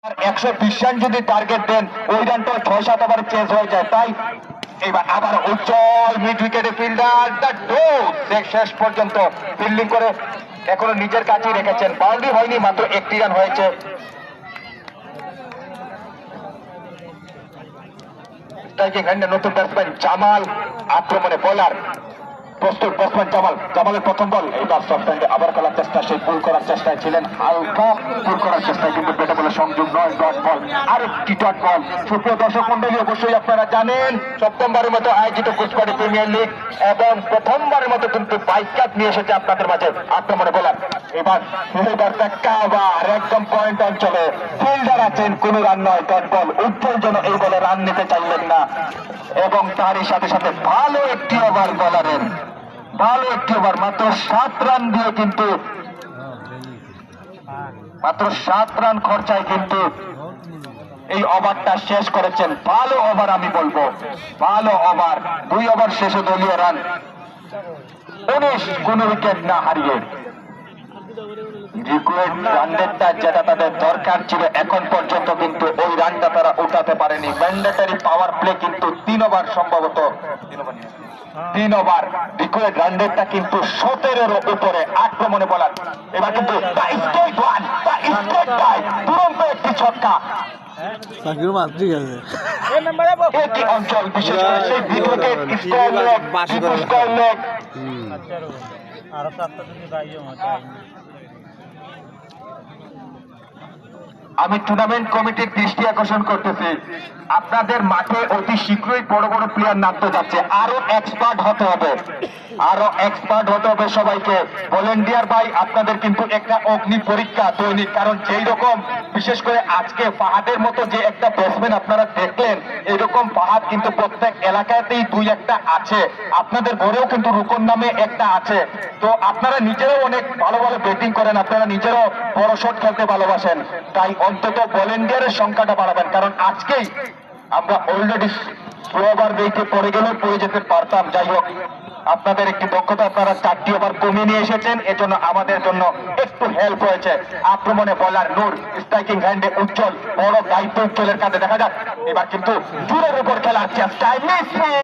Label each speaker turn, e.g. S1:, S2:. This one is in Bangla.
S1: 120 রান যদি টার্গেট দেন ওই রানটা 6-7 ওভারে চেঞ্জ হয়ে যায়। তাই এবার আবার উজ্জ্বল মিড উইকেটে ফিল্ডার শেষ পর্যন্ত ফিল্ডিং করে এখনো নিজের কাছেই রেখেছেন। বাউন্ডারি হয়নি, মাত্র 1টি রান হয়েছে। স্ট্রাইকিং হ্যান্ডে নতুন ব্যাটসম্যান জামাল, আক্রমণে বোলার প্রস্তুত ব্যাটসম্যান জামালের প্রথম বল। এইবার শর্ট হ্যান্ডে আবার খেলার চেষ্টা, সেই পুল করার চেষ্টায় ছিলেন, হালকা পুল করার চেষ্টায় কিন্তু ব্যাটে বলে সংযোগ নয়। ডট বল, আরেকটি ডট বল। সুপ্রিয় দর্শক মন্ডলী, অবশ্যই আপনারা জানেন সপ্তমবারের মতো আয়োজিত গুজবাড়ি প্রিমিয়ার লিগ এবং প্রথমবারের মতো কিন্তু 22 কাপ নিয়ে এসেছে আপনাদের মাঝে আক্রমণে বোলার। এবার আবার একদম পয়েন্ট অঞ্চলে ফিল্ডার আছেন, কোন রান নয়, ডট বল। উজ্জ্বল যেন এই বলে রান নিতে চাইলেন না এবং তারই সাথে সাথে ভালো একটি ওভার বলারের, ভালো একটি ওভার, মাত্র 7 রান দিয়ে কিন্তু, মাত্র 7 রান খরচায় কিন্তু এই ওভারটা শেষ করেছেন। ভালো ওভার, আমি বলবো ভালো ওভার। 2 ওভার শেষে দলীয় রান 19, কোন উইকেট না হারিয়ে। রিকোয়েস্ট রানটা যেটা তাদের দরকার ছিল এখন পর্যন্ত কিন্তু ওই রানটা তারা উঠাতে পারেনি। ম্যান্ডেটরি পাওয়ার প্লে কিন্তু 3 ওভার, সম্ভবত 3 ওভার। রিকোয়েস্ট রানটা কিন্তু 17-এর উপরে আক্রমণে বলার। এবার কিন্তু তুরন্ত একটি ছক্কা। একটি অঞ্চল, বিশেষ করে সেই উইকেট স্কোয়ার লেগ। আমি টুর্নামেন্ট কমিটির দৃষ্টি আকর্ষণ করতেছি, আপনাদের মাঠে অতি শীঘ্রই বড় বড় প্লেয়ার নামতে যাচ্ছে। আরো এক্সপার্ট হতে হবে, আরো এক্সপার্ট হতে হবে সবাইকে। ভলেন্টিয়ার ভাই, আপনাদের কিন্তু একটা অগ্নি পরীক্ষা দৈনিক। কারণ যেই রকম, বিশেষ করে আজকে ফাহাদের মতো যে একটা ব্যাটসম্যান আপনারা দেখলেন, এরকম ফাহাদ কিন্তু প্রত্যেক এলাকাতেই 2-1টা আছে। আপনাদের ঘরেও কিন্তু রুকন নামে একটা আছে। তো আপনারা নিজেরাও অনেক ভালো ভালো ব্যাটিং করেন, আপনারা নিজেরাও বড় শট খেলতে ভালোবাসেন। তাই অন্তত ভলেন্টিয়ারের সংখ্যাটা বাড়াবেন, কারণ আজকেই আমরা অলরেডি স্লো ওভার রেটে পড়ে গেলেও পড়ে যেতে পারতাম। যাই হোক, আপনাদের একটি দক্ষতা, আপনারা 4টি ওভার কমিয়ে নিয়ে এসেছেন, এজন্য আমাদের জন্য একটু হেল্প হয়েছে। আক্রমণে বলার নূর, স্ট্রাইকিং হ্যান্ডে উজ্জ্বল, বড় দায়িত্ব উজ্জ্বলের কাছে। দেখা যাক এবার কিন্তু জোরের উপর খেলার চেষ্টা।